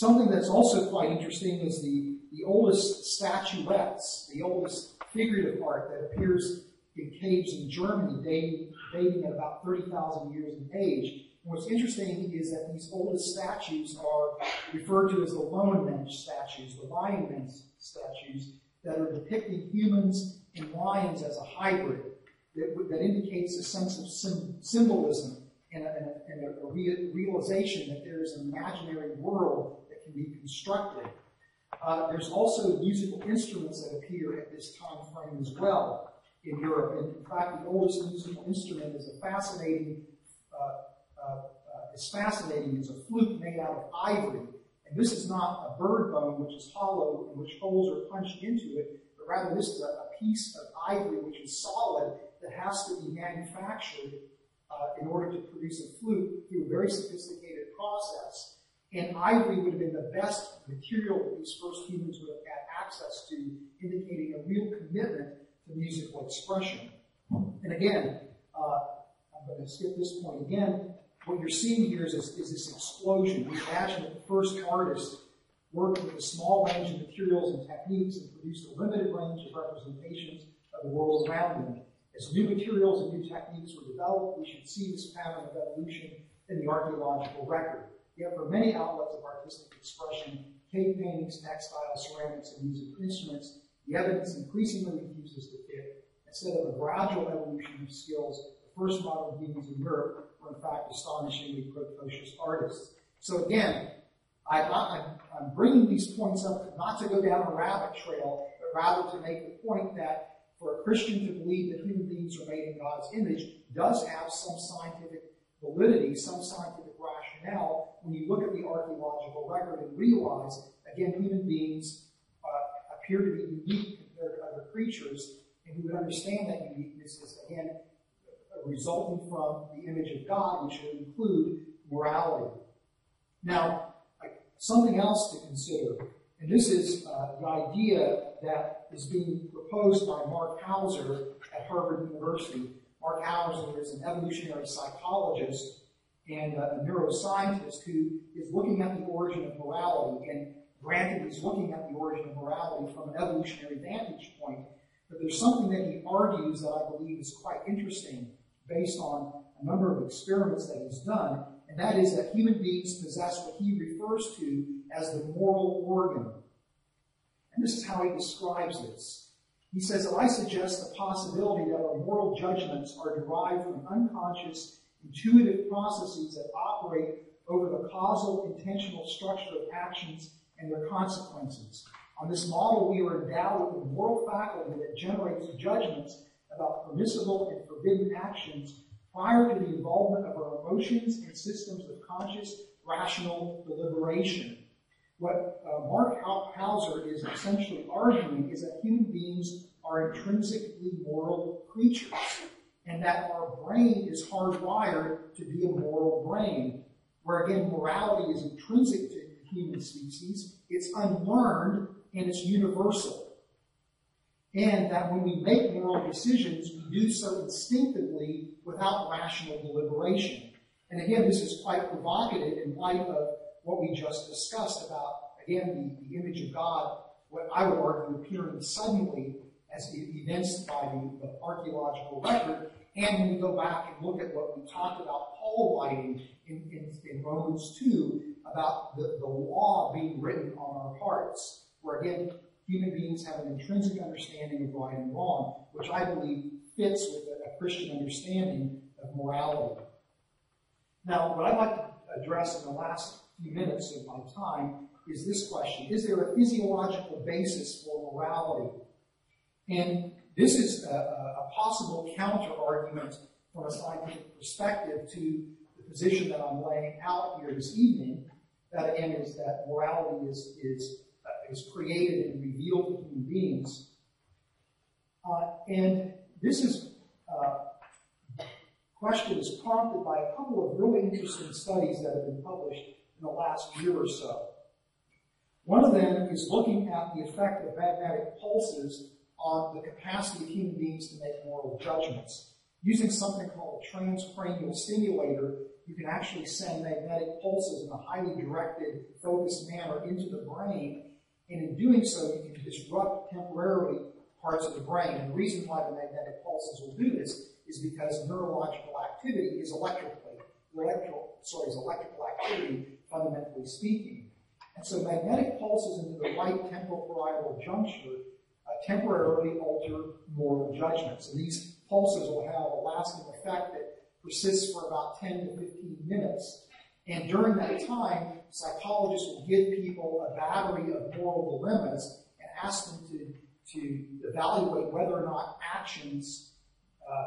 Something that's also quite interesting is the oldest statuettes, the oldest figurative art that appears in caves in Germany, dating at about 30,000 years in age. And what's interesting is that these oldest statues are referred to as the lone mensch statues, the lion mensch statues, that are depicting humans and lions as a hybrid that indicates a sense of symbolism and a realization that there is an imaginary world that can be constructed. There's also musical instruments that appear at this time frame as well in Europe. And in fact, the oldest musical instrument is fascinating. It's a flute made out of ivory. And this is not a bird bone, which is hollow and which holes are punched into it, but rather this is a piece of ivory which is solid that has to be manufactured in order to produce a flute through a very sophisticated process. And ivory would have been the best material that these first humans would have had access to, indicating a real commitment to musical expression. And again, I'm going to skip this point again. What you're seeing here is this explosion. We imagine that the first artists worked with a small range of materials and techniques and produced a limited range of representations of the world around them. As new materials and new techniques were developed, we should see this pattern of evolution in the archaeological record. Yet for many outlets of artistic expression, cave paintings, textiles, ceramics, and musical instruments, the evidence increasingly refuses to fit. Instead of a gradual evolution of skills, the first modern beings in Europe were in fact astonishingly precocious artists. So again, I'm bringing these points up not to go down a rabbit trail, but rather to make the point that for a Christian to believe that human beings are made in God's image does have some scientific validity, some scientific rationale when you look at the archaeological record and realize, again, human beings appear to be unique compared to other creatures, and we would understand that uniqueness is, again, resulting from the image of God, which would include morality. Now, something else to consider, and this is the idea that is being proposed by Mark Hauser at Harvard University. Mark Hauser is an evolutionary psychologist and a neuroscientist who is looking at the origin of morality. And granted, he's looking at the origin of morality from an evolutionary vantage point, but there's something that he argues that I believe is quite interesting based on a number of experiments that he's done, and that is that human beings possess what he refers to as the moral organ. And this is how he describes this. He says that I suggest the possibility that our moral judgments are derived from unconscious, intuitive processes that operate over the causal, intentional structure of actions and their consequences. On this model, we are endowed with a moral faculty that generates judgments about permissible and forbidden actions prior to the involvement of our emotions and systems of conscious, rational deliberation. What Mark Hauser is essentially arguing is that human beings are intrinsically moral creatures, and that our brain is hardwired to be a moral brain, where again morality is intrinsic to the human species, it's unlearned, and it's universal. And that when we make moral decisions, we do so instinctively without rational deliberation. And again, this is quite provocative in light of what we just discussed about, again, the image of God, what I would argue appearing suddenly as evinced by the archaeological record. And when we go back and look at what we talked about Paul writing in Romans 2 about the law being written on our hearts, where again, human beings have an intrinsic understanding of right and wrong, which I believe fits with a Christian understanding of morality. Now, what I'd like to address in the last few minutes of my time is this question: is there a physiological basis for morality? And this is a possible counter-argument from a scientific perspective to the position that I'm laying out here this evening, that again is that morality is created and revealed to human beings. And this question is prompted by a couple of really interesting studies that have been published in the last year or so. One of them is looking at the effect of magnetic pulses on the capacity of human beings to make moral judgments. Using something called a transcranial stimulator, you can actually send magnetic pulses in a highly directed, focused manner into the brain, and in doing so, you can disrupt temporarily parts of the brain. And the reason why the magnetic pulses will do this is because neurological activity is electrical activity, fundamentally speaking. And so magnetic pulses into the right temporal-parietal juncture temporarily alter moral judgments. And these pulses will have a lasting effect that persists for about 10 to 15 minutes. And during that time, psychologists will give people a battery of moral dilemmas and ask them to evaluate whether or not actions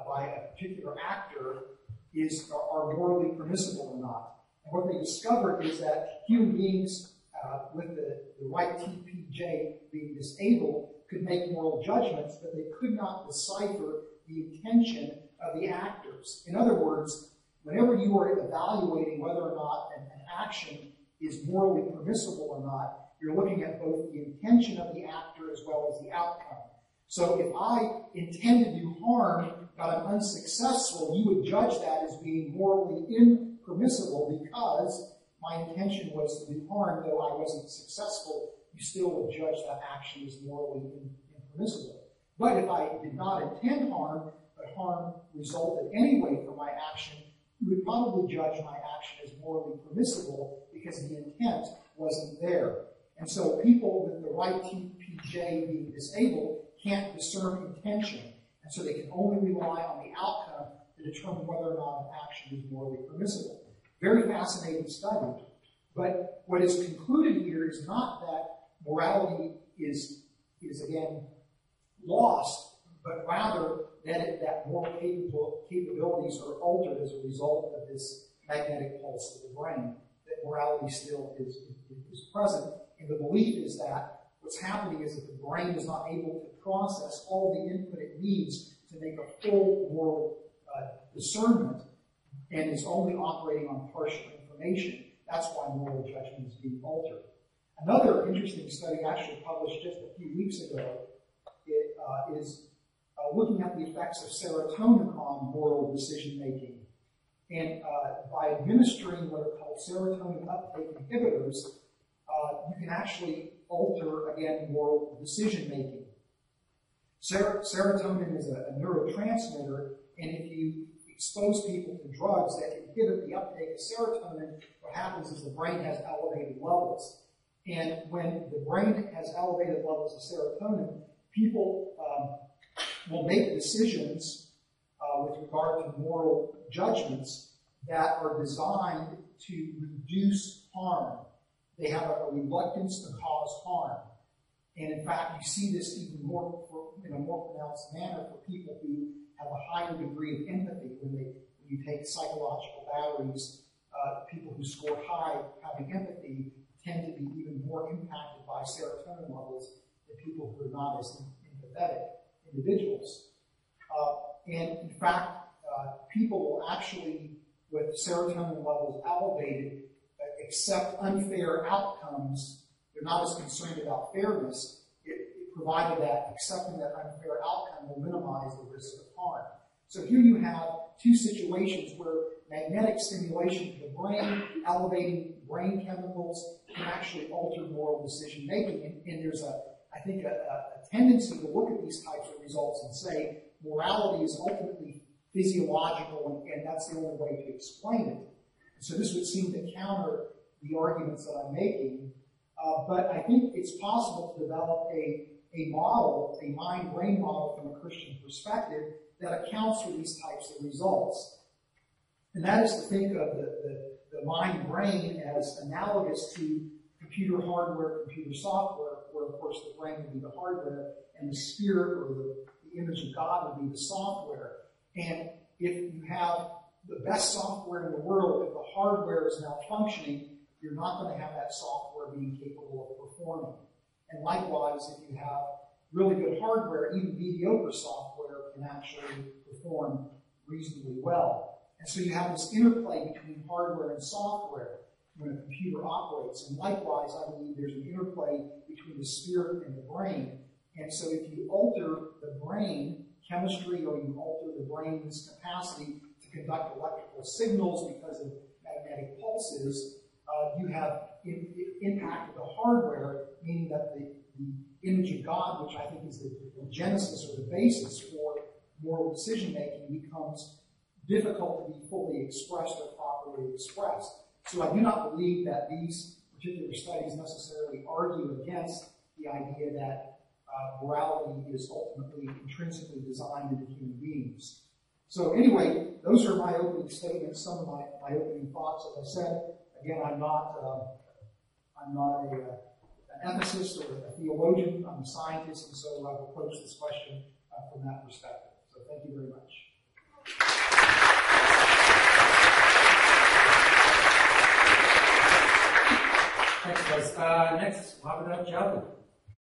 by a particular actor are morally permissible or not. And what they discovered is that human beings with the right TPJ being disabled could make moral judgments, but they could not decipher the intention of the actors. In other words, whenever you are evaluating whether or not an action is morally permissible or not, you're looking at both the intention of the actor as well as the outcome. So if I intend to do harm, but I'm unsuccessful, you would judge that as being morally impermissible because my intention was to do harm, though I wasn't successful. You still would judge that action as morally impermissible. But if I did not intend harm, but harm resulted anyway from my action, you would probably judge my action as morally permissible because the intent wasn't there. And so people with the right TPJ being disabled can't discern intention. And so they can only rely on the outcome to determine whether or not an action is morally permissible. Very fascinating study. But what is concluded here is not that morality is again, lost, but rather that moral capabilities are altered as a result of this magnetic pulse of the brain, that morality still is present. And the belief is that what's happening is that the brain is not able to process all the input it needs to make a full moral discernment and is only operating on partial information. That's why moral judgment is being altered. Another interesting study actually published just a few weeks ago is looking at the effects of serotonin on moral decision-making. And by administering what are called serotonin uptake inhibitors, you can actually alter, again, moral decision-making. Serotonin is a neurotransmitter, and if you expose people to drugs that inhibit the uptake of serotonin, what happens is the brain has elevated levels. And when the brain has elevated levels of serotonin, people will make decisions with regard to moral judgments that are designed to reduce harm. They have a reluctance to cause harm. And in fact, you see this even more in a more pronounced manner for people who have a higher degree of empathy. When you take psychological batteries, people who score high having empathy tend to be even more impacted by serotonin levels than people who are not as empathetic individuals. And in fact, people will actually, with serotonin levels elevated, accept unfair outcomes. They're not as concerned about fairness, provided that accepting that unfair outcome will minimize the risk of harm. So here you have two situations where magnetic stimulation to the brain, elevating brain chemicals, can actually alter moral decision making. And there's I think a tendency to look at these types of results and say morality is ultimately physiological, and that's the only way to explain it. And so this would seem to counter the arguments that I'm making. But I think it's possible to develop a model, a mind-brain model from a Christian perspective that accounts for these types of results. And that is to think of the mind-brain as analogous to computer hardware, computer software, where of course the brain would be the hardware and the spirit or the image of God would be the software. And if you have the best software in the world, if the hardware is malfunctioning, you're not going to have that software being capable of performing. And likewise, if you have really good hardware, even mediocre software can actually perform reasonably well. And so you have this interplay between hardware and software when a computer operates. And likewise, I believe there's an interplay between the spirit and the brain. And so if you alter the brain chemistry, or you alter the brain's capacity to conduct electrical signals because of magnetic pulses, you have impacted the hardware, meaning that the image of God, which I think is the genesis or the basis for moral decision-making, becomes difficult to be fully expressed or properly expressed. So I do not believe that these particular studies necessarily argue against the idea that morality is ultimately intrinsically designed into human beings. So anyway, those are my opening statements, some of my opening thoughts. As I said, again, I'm not an ethicist or a theologian. I'm a scientist, and so I've approached this question from that perspective. So thank you very much. Thanks, guys. Next, Untitled Chapter.